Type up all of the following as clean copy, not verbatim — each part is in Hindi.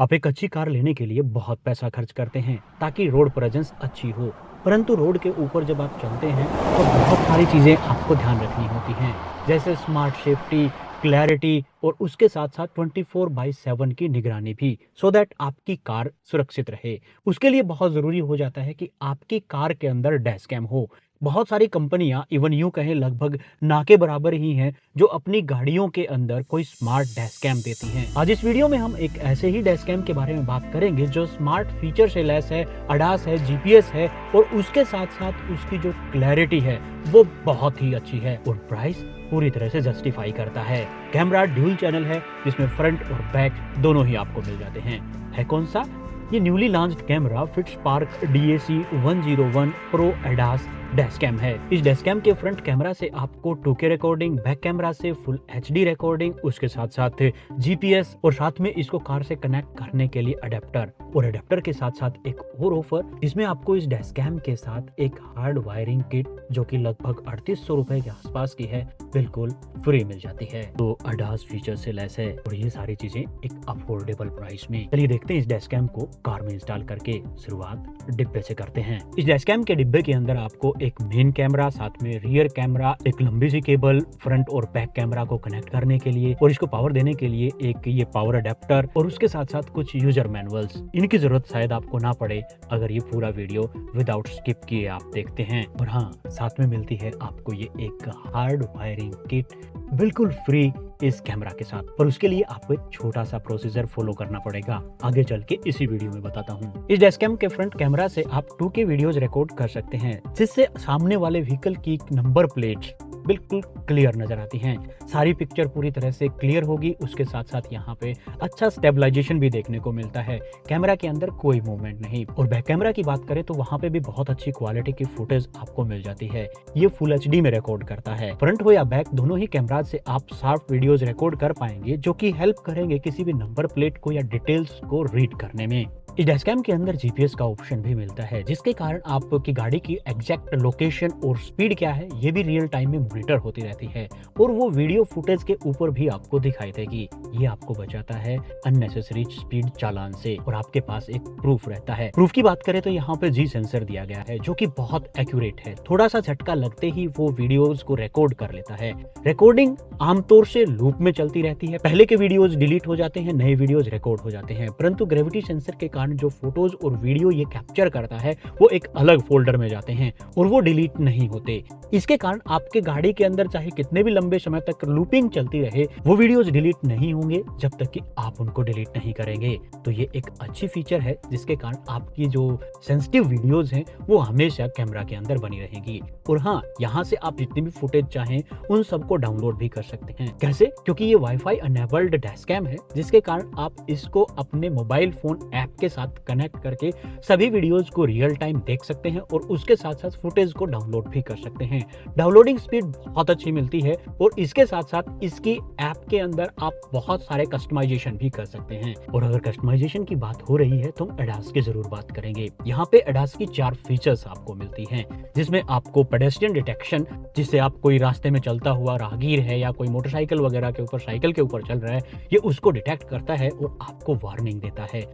आप एक अच्छी कार लेने के लिए बहुत पैसा खर्च करते हैं ताकि रोड प्रेजेंस अच्छी हो, परंतु रोड के ऊपर जब आप चलते हैं तो बहुत सारी चीज़ें आपको ध्यान रखनी होती हैं, जैसे स्मार्ट सेफ्टी, क्लैरिटी और उसके साथ साथ 24/7 की निगरानी भी, सो दैट आपकी कार सुरक्षित रहे। उसके लिए बहुत ज़रूरी हो जाता है कि आपकी कार के अंदर डैश कैम हो। बहुत सारी कंपनियां, इवन यूं कहें लगभग ना के बराबर ही हैं, जो अपनी गाड़ियों के अंदर कोई स्मार्ट डैश कैम देती हैं। आज इस वीडियो में हम एक ऐसे ही डैश कैम के बारे में बात करेंगे जो स्मार्ट फीचर से लैस है, अडास है, जीपीएस है और उसके साथ साथ उसकी जो क्लैरिटी है वो बहुत ही अच्छी है और प्राइस पूरी तरह से जस्टिफाई करता है। कैमरा ड्यूल चैनल है जिसमें फ्रंट और बैक दोनों ही आपको मिल जाते हैं। है कौन सा? ये newly launched camera Fitspark DAC 101 pro ADAS dash cam है। इस डैश कैम के फ्रंट कैमरा से आपको 2K रिकॉर्डिंग, बैक कैमरा से फुल HD रिकॉर्डिंग, उसके साथ साथ GPS और साथ में इसको कार से कनेक्ट करने के लिए अडेप्टर, और अडेप्टर के साथ साथ एक और ऑफर जिसमें आपको इस डैश कैम के साथ एक हार्ड वायरिंग किट जो कि लगभग 3800 रुपए के आसपास की है, बिल्कुल फ्री मिल जाती है। तो अडास फीचर से लैस है और ये सारी चीजें एक अफोर्डेबल प्राइस में। चलिए देखते हैं इस डैश कैम को कार में इंस्टॉल करके। शुरुआत डिब्बे से करते हैं। इस डैश कैम के डिब्बे के अंदर आपको एक मेन कैमरा, साथ में रियर कैमरा, एक लंबी सी केबल फ्रंट और बैक कैमरा को कनेक्ट करने के लिए और इसको पावर देने के लिए एक ये पावर अडेप्टर और उसके साथ साथ कुछ यूजर मैनुअल्स। इनकी जरूरत शायद आपको ना पड़े अगर ये पूरा वीडियो विदाउट स्किप किए आप देखते हैं। और हाँ, साथ में मिलती है आपको ये एक हार्ड वायरिंग किट बिल्कुल फ्री इस कैमरा के साथ, पर उसके लिए आपको एक छोटा सा प्रोसीजर फॉलो करना पड़ेगा, आगे चल के इसी वीडियो में बताता हूँ। इस डैश कैम के फ्रंट कैमरा से आप 2K वीडियोस रिकॉर्ड कर सकते हैं, जिससे सामने वाले व्हीकल की नंबर प्लेट्स बिल्कुल क्लियर नजर आती हैं। सारी पिक्चर पूरी तरह से क्लियर होगी। उसके साथ साथ यहाँ पे अच्छा स्टेबलाइजेशन भी देखने को मिलता है। कैमरा के अंदर कोई मूवमेंट नहीं। और बैक कैमरा की बात करें तो वहाँ पे भी बहुत अच्छी क्वालिटी की फुटेज आपको मिल जाती है। ये फुल HD में रिकॉर्ड करता है। फ्रंट हो या बैक, दोनों ही कैमरा से आप शार्प वीडियोस रिकॉर्ड कर पाएंगे, जो कि हेल्प करेंगे किसी भी नंबर प्लेट को या डिटेल्स को रीड करने में। इस डैश कैम के अंदर GPS का ऑप्शन भी मिलता है, जिसके कारण आपकी गाड़ी की एग्जैक्ट लोकेशन और स्पीड क्या है ये भी रियल टाइम में मॉनिटर होती रहती है और वो वीडियो फुटेज के ऊपर भी आपको दिखाई देगी। ये आपको बचाता है अननेसेसरी स्पीड चालान से और आपके पास एक प्रूफ रहता है। प्रूफ की बात करें तो यहाँ पे G सेंसर दिया गया है, जो कि बहुत एक्यूरेट है। थोड़ा सा झटका लगते ही वो वीडियोज को रिकॉर्ड कर लेता है। रिकॉर्डिंग आमतौर से लूप में चलती रहती है। पहले के वीडियोज डिलीट हो जाते हैं, नए वीडियोज रिकॉर्ड हो जाते हैं, परंतु ग्रेविटी सेंसर के कारण जो फोटोज और वीडियो ये कैप्चर करता है वो एक अलग फोल्डर में जाते हैं और वो डिलीट नहीं होते। इसके कारण आपके गाड़ी के अंदर चाहे कितने भी लंबे समय तक लूपिंग चलती रहे, वो वीडियोज डिलीट नहीं होंगे जब तक कि आप उनको डिलीट नहीं करेंगे। तो ये एक अच्छी फीचर है, जिसके कारण आपकी जो सेंसिटिव वीडियोज हैं वो हमेशा कैमरा के अंदर बनी रहेंगी। और हाँ, यहाँ से आप जितनी भी फुटेज चाहें उन सबको डाउनलोड भी कर सकते हैं। कैसे? क्योंकि ये वाईफाई अनेबल्ड डैश कैम है, जिसके कारण आप इसको अपने मोबाइल फोन ऐप के साथ कनेक्ट करके सभी वीडियोस को रियल टाइम देख सकते हैं और उसके साथ साथ फुटेज को डाउनलोड भी कर सकते हैं। डाउनलोडिंग स्पीड बहुत अच्छी मिलती है और इसके साथ साथ इसकी ऐप के अंदर आप बहुत सारे कस्टमाइजेशन भी कर सकते हैं। और अगर कस्टमाइजेशन की बात हो रही है तो हम अडास की जरूर बात करेंगे। यहाँ पे अडास की 4 फीचर्स आपको मिलती हैं, जिसमें आपको पेडेस्ट्रियन डिटेक्शन, जिससे आप कोई रास्ते में चलता हुआ राहगीर है या कोई मोटरसाइकिल वगैरह के ऊपर, साइकिल के ऊपर चल रहा है, ये उसको डिटेक्ट करता है और आपको वार्निंग देता है।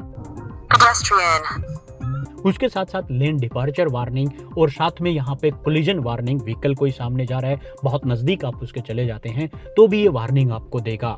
उसके साथ साथ लेन डिपार्चर वार्निंग और साथ में यहाँ पे कोलिजन वार्निंग। व्हीकल कोई सामने जा रहा है, बहुत नजदीक आप उसके चले जाते हैं तो भी ये वार्निंग आपको देगा।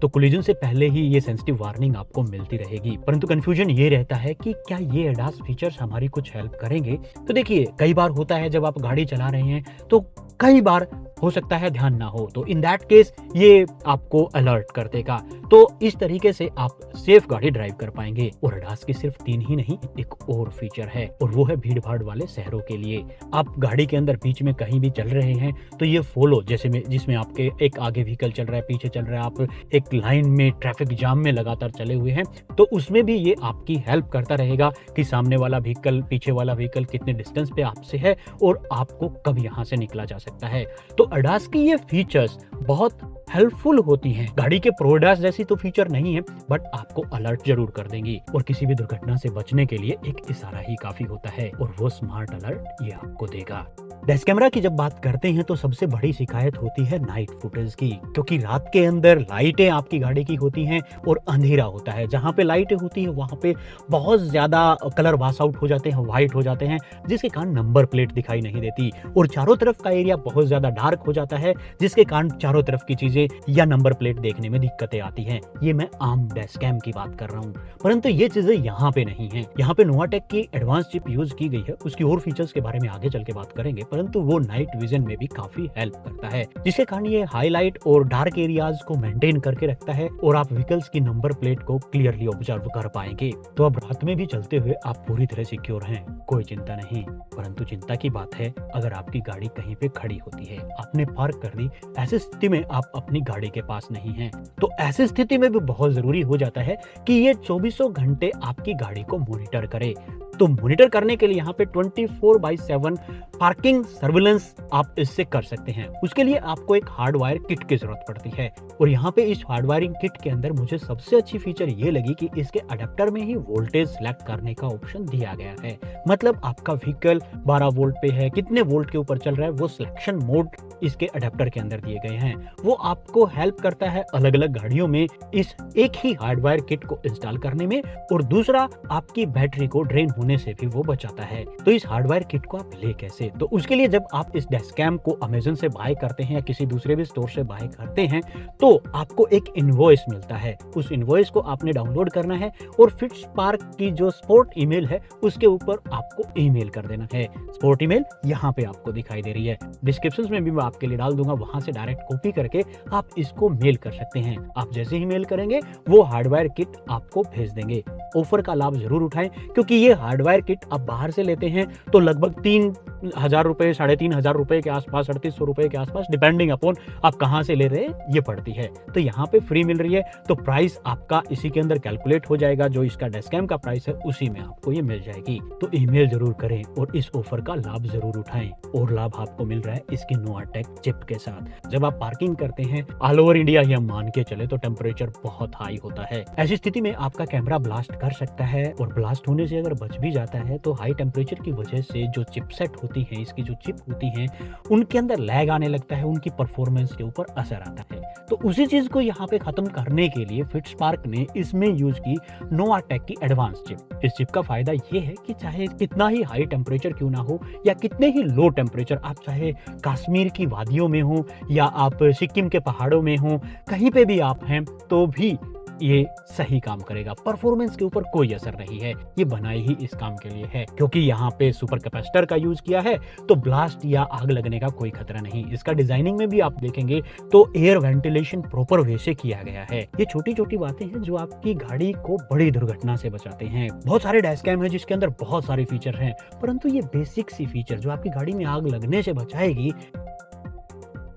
तो कोलिजन से पहले ही ये सेंसिटिव वार्निंग आपको मिलती रहेगी। परंतु कंफ्यूजन ये रहता है कि क्या ये अडास फीचर्स हमारी कुछ हेल्प करेंगे? तो देखिए, कई बार होता है जब आप गाड़ी चला रहे हैं तो कई बार हो सकता है ध्यान ना हो, तो इन दैट केस ये आपको अलर्ट कर देगा। तो इस तरीके से आप सेफ गाड़ी ड्राइव कर पाएंगे। और अडास की सिर्फ 3 ही नहीं, एक और फीचर है और वो है भीड़ भाड़ वाले शहरों के लिए। आप गाड़ी के अंदर बीच में कहीं भी चल रहे हैं तो ये फॉलो, जैसे में जिसमें आपके एक आगे व्हीकल चल रहा है, पीछे चल रहा है, आप एक लाइन में ट्रैफिक जाम में लगातार चले हुए हैं, तो उसमें भी ये आपकी हेल्प करता रहेगा कि सामने वाला व्हीकल, पीछे वाला व्हीकल कितने डिस्टेंस पे आपसे है और आपको कब यहाँ से निकला जा सकता है। तो अडास की ये फीचर्स बहुत हेल्पफुल होती हैं। गाड़ी के प्रो अडास जैसी तो फीचर नहीं है, बट आपको अलर्ट जरूर कर देंगी और किसी भी दुर्घटना से बचने के लिए एक इशारा ही काफी होता है और वो स्मार्ट अलर्ट ये आपको देगा। डेस्क कैमरा की जब बात करते हैं तो सबसे बड़ी शिकायत होती है नाइट फुटेज की, क्योंकि रात के अंदर लाइटें आपकी गाड़ी की होती हैं और अंधेरा होता है। जहाँ पे लाइटें होती है वहाँ पे बहुत ज़्यादा कलर वाश आउट हो जाते हैं, वाइट हो जाते हैं, जिसके कारण नंबर प्लेट दिखाई नहीं देती और चारों तरफ का एरिया बहुत ज़्यादा डार्क हो जाता है, जिसके कारण चारों तरफ की चीज़ें या नंबर प्लेट देखने में दिक्कतें आती हैं। ये मैं आम डेस्क कैम की बात कर रहा हूँ, परंतु ये चीज़ें यहाँ पे नहीं है। यहाँ पे नोवाटेक की एडवांस चिप यूज की गई है, उसकी और फीचर्स के बारे में आगे चल के बात करेंगे, परंतु वो नाइट विजन में भी काफी हेल्प करता है, जिसके कारण ये हाईलाइट और डार्क एरियाज को मेंटेन करके रखता है और आप व्हीकल्स की नंबर प्लेट को क्लियरली ऑब्जर्व कर पाएंगे। तो अब रात में भी चलते हुए आप पूरी तरह सिक्योर हैं, कोई चिंता नहीं। परंतु चिंता की बात है अगर आपकी गाड़ी कहीं पे खड़ी होती है, आपने पार्क कर दी, ऐसी स्थिति में आप अपनी गाड़ी के पास नहीं हैं, तो ऐसी स्थिति में भी बहुत जरूरी हो जाता है कि ये 24 घंटे आपकी गाड़ी को मॉनिटर करे। तो मॉनिटर करने के लिए यहाँ पे 24/7 पार्किंग सर्विलेंस आप इससे कर सकते हैं। उसके लिए आपको एक हार्डवायर किट की जरूरत पड़ती है और यहाँ पे इस हार्डवायरिंग किट के अंदर मुझे सबसे अच्छी फीचर ये लगी कि इसके अडेप्टर में ही वोल्टेज सिलेक्ट करने का ऑप्शन दिया गया है। मतलब आपका व्हीकल 12 वोल्ट पे है, कितने वोल्ट के ऊपर चल रहा है, वो सिलेक्शन मोड इसके अडेप्टर के अंदर दिए गए हैं। वो आपको हेल्प करता है अलग अलग गाड़ियों में इस एक ही हार्डवायर किट को इंस्टॉल करने में, और दूसरा आपकी बैटरी को ड्रेन होने से भी वो बचाता है। तो इस हार्डवायर किट को आप ले कैसे? तो उसके लिए जब आप इस डेस्क कैम को अमेज़न से बाय करते हैं या किसी दूसरे भी स्टोर से बाय करते हैं तो आपको एक इनवॉइस मिलता है। उस इनवॉइस को आपने डाउनलोड करना है और फिट्सपार्क की जो सपोर्ट ईमेल है उसके ऊपर आपको ईमेल कर देना है। सपोर्ट ईमेल यहाँ पे आपको दिखाई दे रही है, डिस्क्रिप्शन में भी मैं आपके लिए डाल दूंगा, वहां से डायरेक्ट कॉपी करके आप इसको मेल कर सकते हैं। आप जैसे ही मेल करेंगे वो हार्डवायर किट आपको भेज देंगे। ऑफर का लाभ जरूर उठाएं, क्योंकि ये हार्डवायर किट आप बाहर से लेते हैं तो लगभग 3,000 रुपए, 3,500 रुपए के आसपास, 3,800 रुपए के आसपास, डिपेंडिंग अपॉन आप कहां से ले रहे हैं ये पड़ती है। तो यहाँ पे फ्री मिल रही है तो प्राइस आपका इसी के अंदर कैलकुलेट हो जाएगा, जो इसका डेस्क कैम का प्राइस है उसी में आपको ये मिल जाएगी। तो ईमेल जरूर करें और इस ऑफर का लाभ जरूर उठाएं। और लाभ आपको मिल रहा है इसकी नोवाटेक चिप के साथ। जब आप पार्किंग करते हैं ऑल ओवर इंडिया या मान के चले तो टेम्परेचर बहुत हाई होता है। ऐसी स्थिति में आपका कैमरा ब्लास्ट कर सकता है और ब्लास्ट होने से अगर बच भी जाता है तो हाई टेम्परेचर की वजह से जो चिपसेट होती है, इसकी जो चिप होती है, उनके अंदर लैग आने लगता है, उनकी परफॉर्मेंस के ऊपर असर आता है। तो उसी चीज को यहाँ पे खत्म करने के लिए फिट्सपार्क ने इसमें यूज की नोवाटेक की एडवांस चिप। इस चिप का फायदा ये है कि चाहे कितना ही हाई टेम्परेचर क्यों ना हो या कितने ही लो टेम्परेचर, आप चाहे कश्मीर की वादियों में हो या आप सिक्किम के पहाड़ों में हो, कहीं पे भी आप हैं तो भी ये सही काम करेगा। परफॉर्मेंस के ऊपर कोई असर नहीं है, ये बनाई ही इस काम के लिए है। क्योंकि यहाँ पे सुपर कैपेसिटर का यूज किया है तो ब्लास्ट या आग लगने का कोई खतरा नहीं। इसका डिजाइनिंग में भी आप देखेंगे तो एयर वेंटिलेशन प्रॉपर वे से किया गया है। ये छोटी छोटी बातें हैं जो आपकी गाड़ी को बड़ी दुर्घटना से बचाते हैं। बहुत सारे डैश कैम है जिसके अंदर बहुत सारे फीचर हैं, परंतु ये बेसिक सी फीचर जो आपकी गाड़ी में आग लगने से बचाएगी,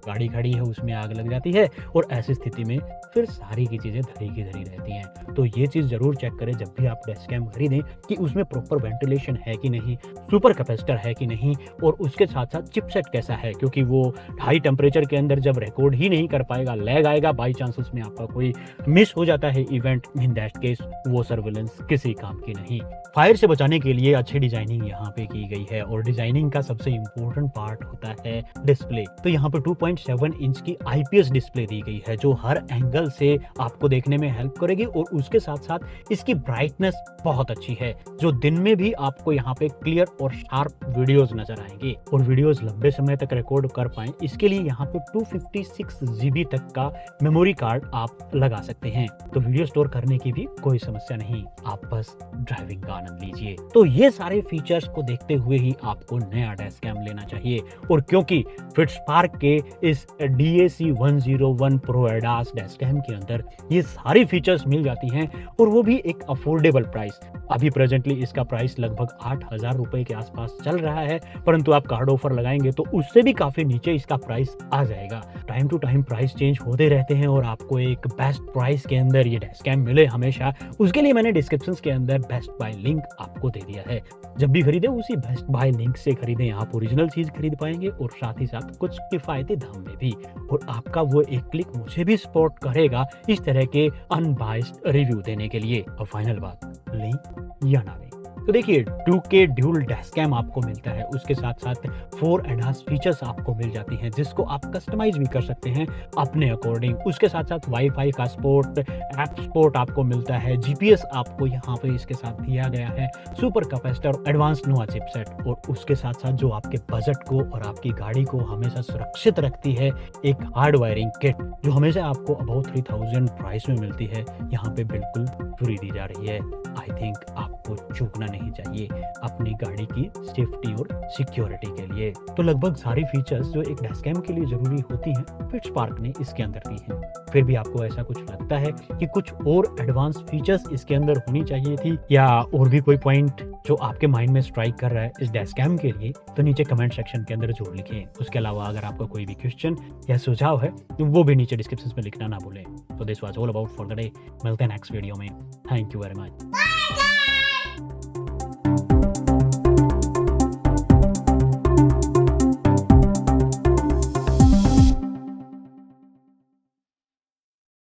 गाड़ी खड़ी है उसमें आग लग जाती है और ऐसी स्थिति में फिर सारी की चीजें धरी की धरी रहती हैं। तो ये चीज जरूर चेक करें जब भी आप डेस्क कैम खरीदें कि उसमें प्रॉपर वेंटिलेशन है कि नहीं, सुपर कैपेसिटर है कि नहीं, और उसके साथ साथ चिपसेट कैसा है, क्योंकि वो हाई टेम्परेचर के अंदर जब रिकॉर्ड ही नहीं कर पाएगा, लैग आएगा, बाई चांसेस में आपका कोई मिस हो जाता है इवेंट, इन दैट केस वो सर्विलेंस किसी काम की नहीं। फायर से बचाने के लिए अच्छी डिजाइनिंग यहाँ पे की गई है और डिजाइनिंग का सबसे इंपॉर्टेंट पार्ट होता है डिस्प्ले। तो यहाँ पे 2.7 इंच की IPS डिस्प्ले दी गई है जो हर एंगल से आपको देखने में हेल्प करेगी और उसके साथ साथ इसकी ब्राइटनेस बहुत अच्छी है, जो दिन में भी आपको यहाँ पे क्लियर और शार्प वीडियोस नजर आएंगे और वीडियोस लंबे समय तक रिकॉर्ड कर पाए इसके लिए यहाँ पे 256 GB तक का मेमोरी कार्ड आप लगा सकते हैं। तो वीडियो स्टोर करने की भी कोई समस्या नहीं, आप बस ड्राइविंग का आनंद लीजिए। तो ये सारे फीचर्स को देखते हुए ही आपको नया डैश कैम लेना चाहिए। और क्योंकि फिट्सपार्क के इस DAC 101 Pro ADAS dash cam के अंदर ये सारी फीचर्स मिल जाती हैं और वो भी एक अफोर्डेबल प्राइस। अभी प्रेजेंटली इसका प्राइस लगभग 8,000 रुपए के आसपास चल रहा है, परंतु आप कार्ड ऑफर लगाएंगे तो उससे भी काफी नीचे इसका प्राइस आ जाएगा। Time to time price change होते रहते हैं और आपको एक बेस्ट प्राइस के अंदर ये डैश कैम मिले हमेशा, उसके लिए मैंने डिस्क्रिप्शन के अंदर बेस्ट बाय लिंक आपको दे दिया है। जब भी खरीदे उसी बेस्ट बाय लिंक से खरीदें, आप ओरिजिनल चीज खरीद पाएंगे और साथ ही साथ कुछ किफायती दाम में भी, और आपका वो एक क्लिक मुझे भी सपोर्ट करेगा इस तरह के अनबाइस्ड रिव्यू देने के लिए। और फाइनल बात, लें या ना लें, तो देखिए 2K ड्यूल डैश कैम आपको मिलता है, उसके साथ साथ 4 एडवांस फीचर्स आपको मिल जाती हैं जिसको आप कस्टमाइज भी कर सकते हैं अपने अकॉर्डिंग। उसके साथ साथ वाईफाई का सपोर्ट, ऐप सपोर्ट आपको मिलता है, जीपीएस आपको यहाँ पे इसके साथ दिया गया है, सुपर कैपेसिटर, एडवांस नोवा चिपसेट, और उसके साथ साथ जो आपके बजट को और आपकी गाड़ी को हमेशा सुरक्षित रखती है, एक हार्ड वायरिंग किट जो हमेशा आपको अबाउट 3000 प्राइस में मिलती है, यहाँ पे बिल्कुल फ्री दी जा रही है। आई थिंक आपको चूकना नहीं चाहिए अपनी गाड़ी की सेफ्टी और सिक्योरिटी के लिए। तो लगभग सारी फीचर्स जो एक डैश कैम के लिए जरूरी होती हैं फिटस्पार्क ने इसके अंदर दी हैं। फिर भी आपको ऐसा कुछ लगता है कि कुछ और एडवांस फीचर्स इसके अंदर होनी चाहिए थी, या और भी कोई पॉइंट जो आपके माइंड में स्ट्राइक कर रहा है इस डैश कैम के लिए, तो नीचे कमेंट सेक्शन के अंदर जरूर लिखें। उसके अलावा अगर आपको कोई भी क्वेश्चन या सुझाव है तो वो भी नीचे डिस्क्रिप्शन में लिखना ना भूलें। तो this was all about for the day. मिलते हैं नेक्स्ट वीडियो में। Thank you very much.